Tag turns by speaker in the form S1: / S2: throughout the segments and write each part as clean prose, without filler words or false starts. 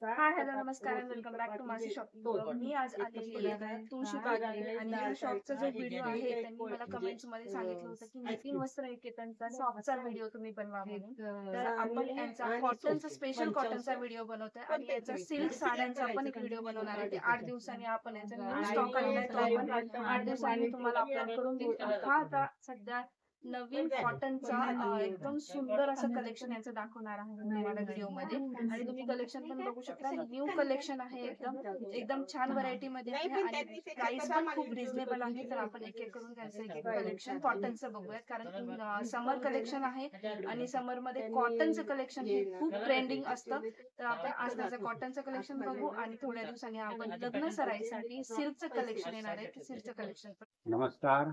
S1: Hi hello नमस्कार and welcome back to माझी shopping. मी आज आलेली आहे तुळशी बागेत आणि या शॉपचा जो व्हिडिओ आहे त्यांनी मला कमेंट्स मध्ये सांगितलं होतं की नितीन वस्त्र निकेतनचा शॉपचा व्हिडिओ तुम्ही बनवा म्हणून. तर आपण यांचा कॉटनचा स्पेशल कॉटनचा व्हिडिओ बनवतोय आणि याचा सिल्क साड्यांचा पण एक व्हिडिओ बनवणार आहे. ते 8 दिवसांनी आपण याचा न्यू स्टॉक आलेला आहे तो आपण 8 दिवसांनी तुम्हाला अपलोड करून देऊ. हा आता सध्या नवीन कॉटनचा एकदम सुंदर असं कलेक्शन यांचं दाखवणार आहे मी तुम्हाला व्हिडिओ मध्ये. आणि तुम्ही कलेक्शन पण बघू शकता. न्यू कलेक्शन आहे एकदम एकदम छान व्हरायटी मध्ये आहे आणि प्राइस पण खूप रिझनेबल आहे. तर आपण एक एक करून त्यांचं एक एक कलेक्शन कॉटनचं बघूयात कारण समर कलेक्शन आहे आणि समर मध्ये कॉटनचं कलेक्शन हे खूप ट्रेंडिंग असतं. तर आपण आज त्याचं कॉटनचं कलेक्शन बघू आणि थोड्या दिवसांनी आपण लग्न सराईसाठी सिल्कचं कलेक्शन येणार आहे. सिल्कचं कलेक्शन
S2: नमस्कार,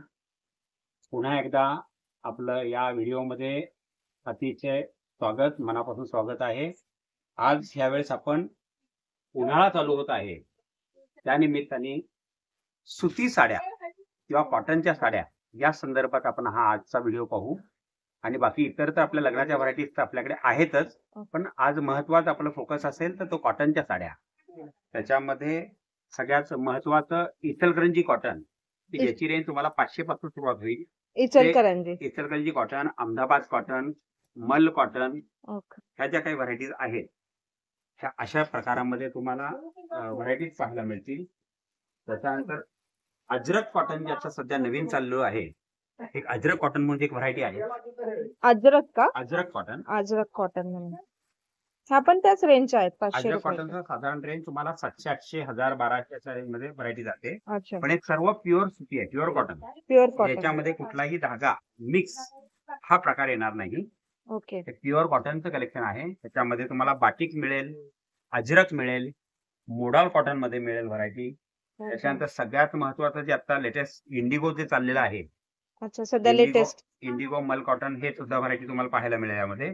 S2: पुन्हा एकदा आपलं या व्हिडिओमध्ये अतिशय स्वागत, मनापासून स्वागत आहे. आज ह्यावेळेस आपण उन्हाळा चालू होत आहे त्यानिमित्ताने सुती साड्या किंवा कॉटनच्या साड्या या संदर्भात आपण हा आजचा व्हिडिओ पाहू. आणि बाकी इतर तर आपल्या लग्नाच्या व्हरायटीज तर आपल्याकडे आहेतच, पण आज महत्वाचा आपला फोकस असेल तर तो कॉटनच्या साड्या. त्याच्यामध्ये सगळ्यात महत्वाचं इचलकरंजी कॉटन, याची रेंज तुम्हाला 500 पासून सुरुवात होईल. इचलकरंजी कॉटन, अहमदाबाद कॉटन, मल कॉटन, ह्या ज्या काही व्हरायटीज आहेत ह्या अशा प्रकारामध्ये तुम्हाला व्हरायटीज पाहायला मिळतील. त्याच्यानंतर अजरक कॉटन ज्याचं सध्या नवीन चाललो आहे, एक अजरक कॉटन म्हणजे एक व्हरायटी आहे.
S3: अजरक का?
S2: अजरक कॉटन.
S3: अजरक कॉटन म्हणून ह्या पण त्याच रेंज आहेत. 500
S2: अजरक
S3: रुपये.
S2: कॉटनचा साधारण रेंज तुम्हाला 700, 800, 1000, 1200 रेंज मध्ये व्हरायटी जाते.
S3: अच्छा,
S2: पण एक सर्व प्युअर सुती आहे, प्युअर कॉटन.
S3: Pure cotton.
S2: याच्यामध्ये कुठलाही धागा मिक्स हा प्रकार येणार नाही.
S3: ओके,
S2: प्युअर कॉटनचं कलेक्शन आहे. त्याच्यामध्ये तुम्हाला बाटिक मिळेल, अजरक मिळेल, मोडाल कॉटन मध्ये मिळेल व्हरायटी. त्याच्यानंतर सगळ्यात महत्वाचं जे आता लेटेस्ट इंडिगो जे चाललेलं आहे,
S3: अच्छा, सध्या लेटेस्ट
S2: इंडिगो मल कॉटन, हे सुद्धा व्हरायटी तुम्हाला पाहायला मिळेल यामध्ये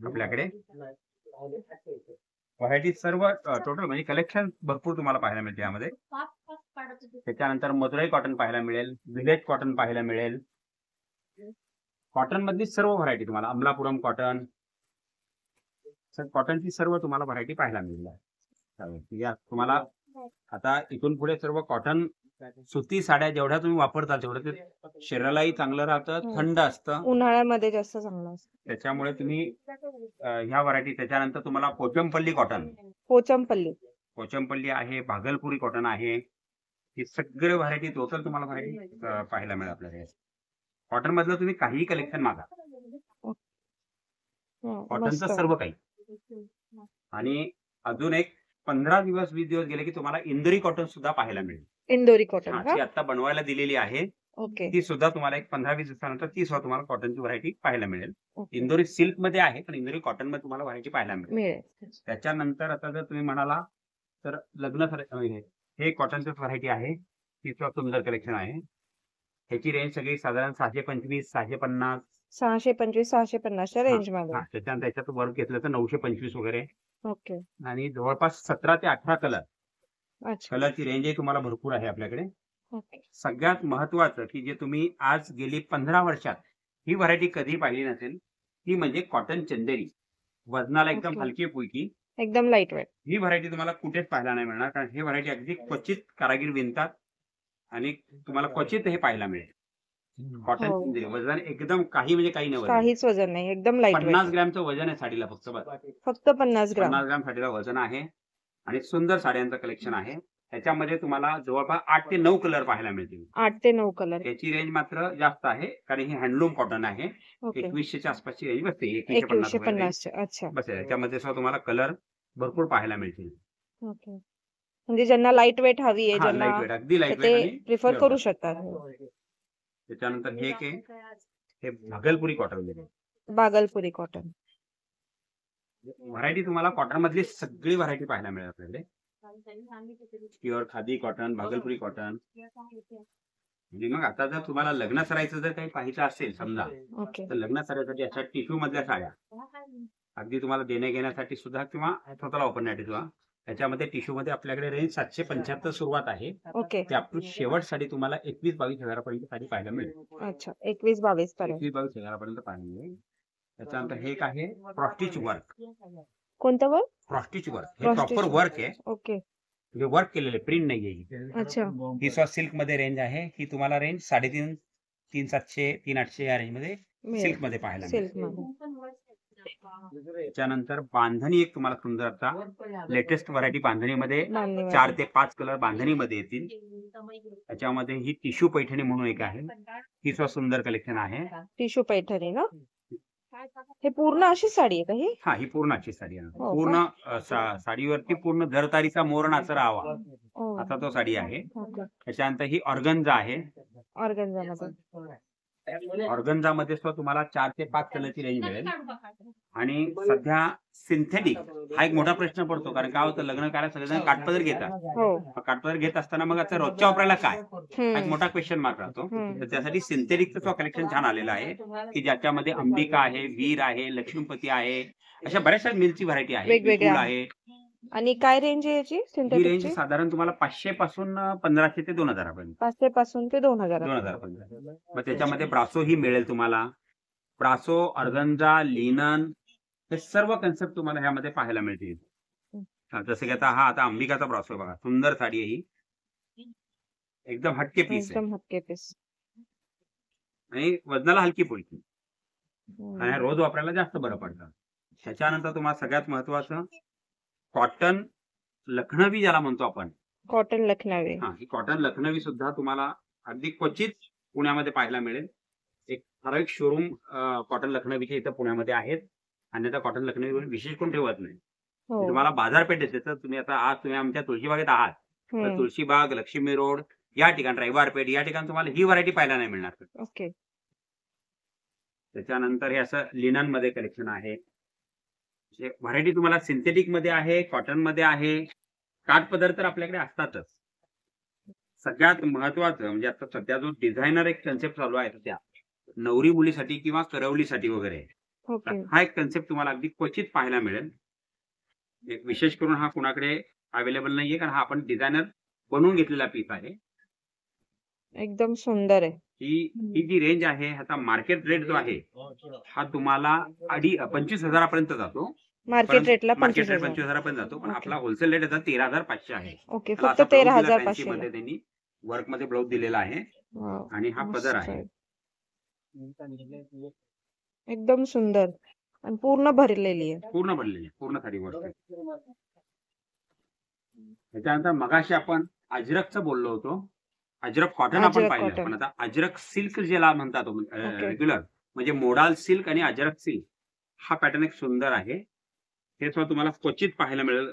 S2: आपल्याकडे. व्हरायटी सर्व टोटल म्हणजे कलेक्शन भरपूर तुम्हाला पाहायला मिळते यामध्ये. त्याच्यानंतर मदुराई कॉटन पाहायला मिळेल, विलेज कॉटन पाहायला मिळेल. कॉटन मधली सर्व व्हरायटी तुम्हाला, अमलापुरम कॉटन, कॉटनची सर्व तुम्हाला व्हरायटी पाहायला मिळेल. या तुम्हाला आता इथून पुढे सर्व कॉटन सुती साड्या जेवढ्या तुम्ही वापरता तेवढं ते शरीरालाही चांगलं राहतं, थंड असतं,
S3: उन्हाळ्यामध्ये जास्त चांगलं असतं.
S2: त्याच्यामुळे तुम्ही ह्या व्हरायटी. त्याच्यानंतर तुम्हाला पोचमपल्ली कॉटन, पोचमपल्ली आहे, भागलपुरी कॉटन आहे. ही सगळे व्हरायटी टोटल तुम्हाला व्हरायटी पाहायला मिळेल आपल्याला. कॉटन मधलं तुम्ही काहीही कलेक्शन मागा, कॉटनचं सर्व काही. आणि अजून एक 15 दिवस 20 दिवस गेले की तुम्हाला इंदोरी कॉटन सुद्धा पाहायला मिळेल.
S3: इंदोरी कॉटन
S2: ती आता बनवायला दिलेली आहे.
S3: ओके,
S2: ती सुद्धा तुम्हाला एक 15-20 दिवसानंतर ती सुद्धा तुम्हाला कॉटनची व्हरायटी पाहायला मिळेल. इंदोरी सिल्क मध्ये आहे, पण इंदोरी कॉटन मध्ये तुम्हाला व्हरायटी पाहायला मिळेल. त्याच्यानंतर आता जर तुम्ही म्हणाला तर लग्न हे कॉटनची व्हरायटी आहे, ती सुद्धा सुंदर कलेक्शन आहे. ह्याची रेंज सगळी साधारण 625, 650,
S3: 650 रेंज मध्ये.
S2: त्याच्यानंतर त्याच्यात वर्क घेतलं तर 925 वगैरे.
S3: ओके,
S2: आणि जवळपास 17 ते 18 कलर,
S3: अच्छा,
S2: कलरची रेंजही तुम्हाला भरपूर आहे आपल्याकडे.
S3: ओके.
S2: सगळ्यात महत्वाचं की जे तुम्ही आज गेली 15 वर्षात ही व्हरायटी कधी पाहिली नसेल, ती म्हणजे कॉटन चंदेरी. वजनाला एकदम
S3: ओके.
S2: हलकी फुलकी,
S3: एकदम लाईट वेट.
S2: ही व्हरायटी तुम्हाला कुठेच पाहायला नाही मिळणार, कारण ही व्हरायटी अगदी क्वचित कारागीर विणतात आणि तुम्हाला क्वचित हे पाहायला मिळेल. कॉटन
S3: हो.
S2: चंदेरी वजन एकदम काही म्हणजे काही नाही, वजन
S3: काहीच वजन नाही, एकदम लाईट
S2: 50
S3: वेट.
S2: ग्रॅमचं वजन आहे साडीला फक्त.
S3: फक्त 50 ग्राम.
S2: 50 ग्रॅम साडीला वजन आहे आणि सुंदर साड्यांचं कलेक्शन आहे. त्याच्यामध्ये तुम्हाला जवळपास 8 ते 9 कलर पाहायला मिळतील.
S3: 8 ते 9 कलर.
S2: त्याची रेंज मात्र जास्त आहे, कारण ही हँडलूम कॉटन आहे.
S3: ओके,
S2: 2100च्या आसपासची रेंज बसते, 2150 वगैरे
S3: 2150. अच्छा,
S2: बसेल. त्याच्यामध्ये सुद्धा तुम्हाला कलर भरपूर पाहायला मिळतील.
S3: ओके. म्हणजे ज्यांना लाईट वेट हवी आहे,
S2: हा,
S3: ज्यांना
S2: लाईट वेट, अगदी लाईट
S3: ते
S2: वेट
S3: प्रिफर करू शकतात.
S2: त्याच्यानंतर हे भागलपुरी कॉटन.
S3: भागलपुरी कॉटन.
S2: व्हरायटी तुम्हाला कॉटन मधली सगळी व्हरायटी पाहायला मिळेल आपल्याकडे. प्युअर खादी कॉटन, भागलपुरी कॉटन. म्हणजे मग आता जर तुम्हाला लग्न सरायचं जर काही पाहिजे असेल समजा,
S3: ओके,
S2: तर लग्न सरायसाठी अशा टिश्यू मधल्या साड्या अगदी तुम्हाला देण्या घेण्यासाठी सुद्धा किंवा स्वतःला वापरण्यासाठी सुद्धा, त्याच्यामध्ये टिश्यू मध्ये आपल्याकडे रेंज 775 सुरुवात आहे.
S3: ओके.
S2: ते आपण शेवट साडी तुम्हाला 21-22 हजारापर्यंत साडी पाहायला मिळेल.
S3: अच्छा, 21-22 पर्यंत.
S2: 21-22 हजारापर्यंत पाहायला मिळेल. त्याच्यानंतर हे एक आहे प्रॉस्टिच वर्क.
S3: कोणतं वर्क?
S2: फ्रॉस्टिच वर्क, हे
S3: Frosted
S2: प्रॉपर वर्क आहे,
S3: ओके.
S2: म्हणजे वर्क केलेले, प्रिंट नाहीये.
S3: अच्छा.
S2: ही सिल्क मध्ये रेंज आहे, ही तुम्हाला रेंज 3,500 3,700 3,800 या रेंज मध्ये सिल्क मध्ये पाहायला मिळेल.
S3: सिल्क मध्ये.
S2: त्याच्यानंतर बांधणी एक तुम्हाला सुंदर आता लेटेस्ट व्हरायटी बांधणीमध्ये
S3: बांधणीमध्ये.
S2: 4 ते 5 कलर बांधणीमध्ये येतील. त्याच्यामध्ये ही टिश्यू पैठणी म्हणून एक आहे, ही सुंदर कलेक्शन आहे.
S3: टिश्यू पैठणी ना? हे पूर्ण अशी साडी आहे का ही?
S2: हा, ही पूर्णाची साडी आहे.
S3: हो का?
S2: पूर्ण साडीवरती पूर्ण जरतारीचा मोर नाचर हवा
S3: ओ,
S2: असा तो साडी आहे.
S3: ओके.
S2: त्याच्यानंतर ही ऑर्गन्झा आहे.
S3: ऑर्गन्झामध्ये.
S2: ऑर्गन्झा मध्ये सुद्धा तुम्हाला 4 ते 5 कलरची रेंज मिळेल. आणि सध्या सिंथेटिक हा एक मोठा प्रश्न पडतो, कारण काय होतं, लग्न कार्यात सगळेजण काठपदर घेतात.
S3: हो.
S2: काठपदर घेत असताना मग आता रोजच्या वापरायला काय, हा एक
S3: हम्म.
S2: मोठा क्वेश्चन मार्क राहतो.
S3: हम्म.
S2: तर त्यासाठी सिंथेटिकचं कलेक्शन छान आलेलं आहे, की ज्याच्यामध्ये अंबिका आहे, वीर आहे, लक्ष्मीपती आहे, अशा बऱ्याचशा मिलची व्हरायटी आहे,
S3: वेगवेगळ्या
S2: विपुल
S3: आहे.
S2: आहे.
S3: आणि काय रेंज आहे याची
S2: ही रेंज
S3: सिंथेटिकची?
S2: साधारण तुम्हाला 500 पासून 1500 ते 2000 पर्यंत.
S3: 500 पासून ते 2000.
S2: 2000 पर्यंत. मग त्याच्यामध्ये ब्रासो ही मिळेल तुम्हाला. ब्रासो, ऑर्गन्झा, लिनन, हे सर्व कन्सेप्ट तुम्हाला ह्यामध्ये पाहायला मिळतील. जसं की आता अंबिकाचा ब्रासो आहे बघा, सुंदर साडी आहे ही, एकदम हटके पीस आहे
S3: एकदम हटके पीस.
S2: आणि वजनाला हलकी फुलकी, आणि रोज वापरायला जास्त बरं पडतं. त्याच्यानंतर तुम्हाला सगळ्यात महत्वाचं कॉटन लखनवी ज्याला म्हणतो आपण,
S3: कॉटन लखनवी.
S2: हा, ही कॉटन लखनवी सुद्धा तुम्हाला अगदी क्वचित पुण्यामध्ये पाहायला मिळेल. एक ठराविक शोरूम कॉटन लखनवीचे इथं पुण्यामध्ये आहेत, अन्यथा कॉटन लखनवी विशेष कोण ठेवत नाही.
S3: हो.
S2: तुम्हाला बाजारपेठ येते, तर तुम्ही आज तुम्ही आमच्या तुळशीबागेत आहात, तर
S3: हम्म.
S2: तुळशीबाग, लक्ष्मी रोड या ठिकाणी, रविवारपेठ या ठिकाणी तुम्हाला ही व्हरायटी पाहायला नाही मिळणार.
S3: ओके.
S2: त्याच्यानंतर हे असं लिनन मध्ये कलेक्शन आहे. व्हरायटी तुम्हाला सिंथेटिक मध्ये आहे, कॉटन मध्ये आहे, काठपदर तर आपल्याकडे असतातच. सगळ्यात महत्वाचं म्हणजे आता सध्या जो डिझायनर एक कन्सेप्ट चालू आहे सध्या, नवरी मुलीसाठी किंवा करवलीसाठी वगैरे,
S3: ओके.
S2: हा एक कन्सेप्ट तुम्हाला अगदी क्वचित पाहायला मिळेल. एक विशेष करून हा कुणाकडे अवेलेबल नाहीये, कारण हा आपण डिझायनर बनवून घेतलेला पीस आहे.
S3: एकदम सुंदर आहे.
S2: ही जी रेंज आहे, आता मार्केट रेट जो आहे हा तुम्हाला 25,000 पर्यंत जातो.
S3: मार्केट रेटला
S2: मार्केट रेट
S3: 25,000.
S2: 25,000 पर्यंत जातो, पण
S3: ओके.
S2: आपला होलसेल रेट आता 13,500 आहे.
S3: ओके.
S2: त्याला
S3: फक्त
S2: असा ब्लाऊज दिला
S3: 13,500
S2: fancy मध्ये त्यांनी वर्क मध्ये ब्लाऊज दिलेला आहे,
S3: वाव,
S2: आणि हा पदर
S3: मस्त
S2: आहे.
S3: आहे. एकदम सुंदर आणि पूर्ण भरलेली आहे.
S2: पूर्ण बनलेली, पूर्ण साडी वर्क. त्याच्यानंतर मगाशी आपण अजरकचं बोललो होतो. अजरक कॉटन आपण
S3: अजरक
S2: पाहिलं,
S3: cotton.
S2: पण आता अजरक सिल्क ज्याला म्हणतात
S3: ओके.
S2: रेग्युलर, म्हणजे मोडाल सिल्क आणि अजरक सिल्क हा पॅटर्न एक सुंदर आहे. हे सुद्धा तुम्हाला क्वचित पाहायला मिळेल.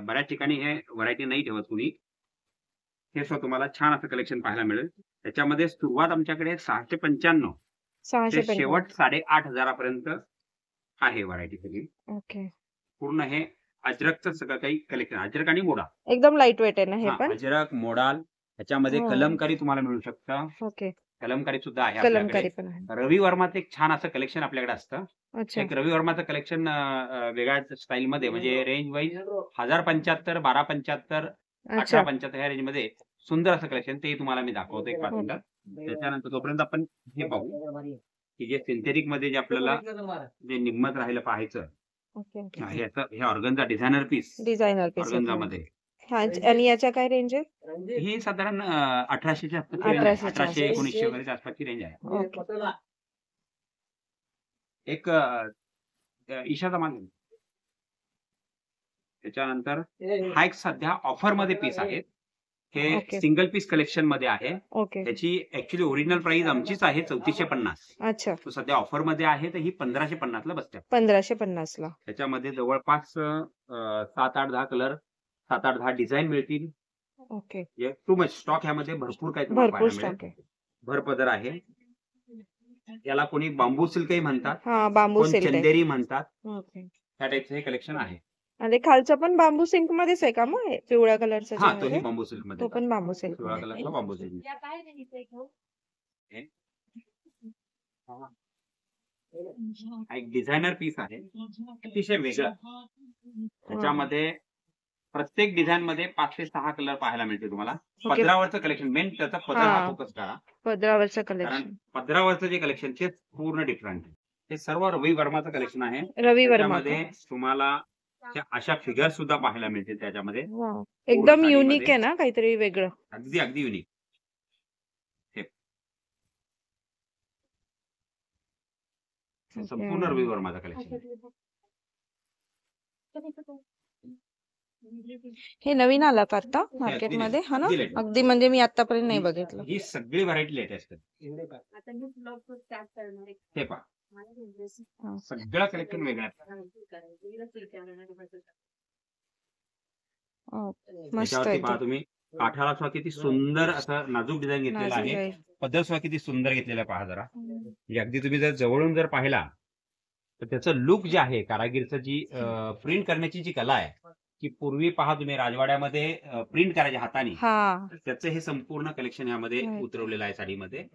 S2: बऱ्याच ठिकाणी हे व्हरायटी नाही ठेवत कुणी. हे सुद्धा तुम्हाला छान असं कलेक्शन पाहायला मिळेल. त्याच्यामध्ये सुरुवात आमच्याकडे 695 ते
S3: 695.
S2: शेवट 8,500 पर्यंत आहे व्हरायटी सगळी.
S3: ओके.
S2: पूर्ण हे अजरकचं सगळं काही कलेक्शन, अजरक आणि मोडाल.
S3: एकदम लाईट वेट आहे ना हे
S2: हा,
S3: पण?
S2: अजरक, मोडाल, त्याच्यामध्ये
S3: हो.
S2: कलमकारी तुम्हाला मिळू शकतं.
S3: ओके.
S2: कलमकारी सुद्धा आहे
S3: कलमकारी
S2: आपल्याकडे.
S3: पण आहे.
S2: रवी वर्माचं एक छान असं कलेक्शन आपल्याकडे असतं.
S3: अच्छा.
S2: एक रवी वर्माचं कलेक्शन वेगळ्या स्टाईल मध्ये, म्हणजे रेंज वाईज 1075, 1275,
S3: अच्छा.
S2: 1875 ह्या रेंज मध्ये सुंदर असं कलेक्शन, ते तुम्हाला मी दाखवतो एक 5 मिनिटात. त्याच्यानंतर तोपर्यंत आपण हे पाहू की जे सिंथेटिक मध्ये जे आपल्याला जे निम्मत राहिलं पाहायचं,
S3: ओके.
S2: हे हे ऑर्गनचा डिझायनर पीस
S3: डिझायनर पीस.
S2: ऑर्गनचा मध्ये.
S3: आणि याच्या काय रेंज आहे?
S2: ही साधारण 1800च्या आसपासची रेंज आहे.
S3: 1800 च्या
S2: 1800
S3: आसपास.
S2: 1900 वगैरे आसपासची रेंज आहे.
S3: ओके.
S2: एक ईशाचा माल. त्याच्यानंतर हा एक सध्या ऑफर मध्ये पीस आहे. हे
S3: ओके.
S2: सिंगल पीस कलेक्शन मध्ये आहे.
S3: ओके.
S2: त्याची ऍक्च्युली ओरिजिनल प्राइस आमचीच आहे 3450.
S3: अच्छा.
S2: तो सध्या ऑफर मध्ये आहे, तर ही 1550 ला बसते.
S3: 1550 ला.
S2: त्याच्यामध्ये जवळपास 7-8-10 कलर, 7-8-10 डिझाईन मिळतील.
S3: ओके.
S2: टू मच स्टॉक ह्यामध्ये भरपूर काही तुम्हाला
S3: भरपूर
S2: पाहायला मिळेल.
S3: स्टॉक आहे.
S2: भरपदर आहे. याला कोणी बांबू सिल्कही म्हणतात,
S3: हा, बांबू
S2: कोण
S3: सिल्क आहे.
S2: चंदेरी म्हणतात.
S3: ओके.
S2: त्या टाईपचं हे कलेक्शन आहे.
S3: आणि खालचं पण बांबू सिल्क मध्येच आहे का मग हे पिवळ्या कलरचा
S2: हा,
S3: जे
S2: तोही
S3: आहे?
S2: बांबू सिल्क मध्ये.
S3: तो पण बांबू सिल्क
S2: पिवळा
S3: मध्ये.
S2: कलरचा बांबू सिल्क. हा एक डिझायनर पीस आहे, अतिशय वेगळं. त्याच्यामध्ये प्रत्येक डिझाईन मध्ये 5 ते 6 कलर पाहायला मिळते तुम्हाला.
S3: ओके.
S2: पदरावरचं कलेक्शन, मेन त्याचा पदर हा
S3: हा.
S2: फोकस करा,
S3: पदरावरचं
S2: कारण
S3: कलेक्शन.
S2: पदरावरचं जे कलेक्शन ते पूर्ण डिफरंट आहे. हे सर्व रवी वर्माचं कलेक्शन आहे.
S3: रवी वर्मा का?
S2: त्याच्यामध्ये तुम्हाला अशा फिगर सुद्धा पाहायला मिळतील त्याच्यामध्ये.
S3: वाव. एकदम
S2: साडीमध्ये.
S3: युनिक आहे ना, काहीतरी वेगळं.
S2: अगदी अगदी युनिक. संपूर्ण रवी वर्माचं कलेक्शन.
S3: हे नवीन आलं का आता मार्केटमध्ये, हा ना?
S2: अगदी latest.
S3: अगदी म्हणजे मी आतापर्यंत नाही बघितलं.
S2: ही सगळी व्हरायटी लेटेस्ट आहे.
S1: आता मी ब्लॉग स्टार्ट करणार आहे.
S2: हे पहा
S1: माझ्या business
S3: हा.
S2: सगळं कलेक्शन वेगळं आहे.
S3: ओ, मस्त
S2: त्याच्यावरती पहा
S3: एकदम.
S2: तुम्ही काठाला सुद्धा किती सुंदर असं नाजूक डिझाईन घेतलेलं
S3: नाजूक
S2: आहे.
S3: आहे.
S2: पदर सुद्धा किती सुंदर घेतलेला आहे पहा जरा. म्हणजे अगदी तुम्ही जर जवळून जर पाहिला तर त्याचं लुक जे आहे, कारागीरचं जी प्रिंट करण्याची जी कला आहे, की पूर्वी पहा तुम्ही राजवाड्यामध्ये प्रिंट करायच्या हाताने,
S3: हा.
S2: त्याचं हे संपूर्ण कलेक्शन यामध्ये
S3: Right.
S2: उतरवलेलं आहे साडीमध्ये.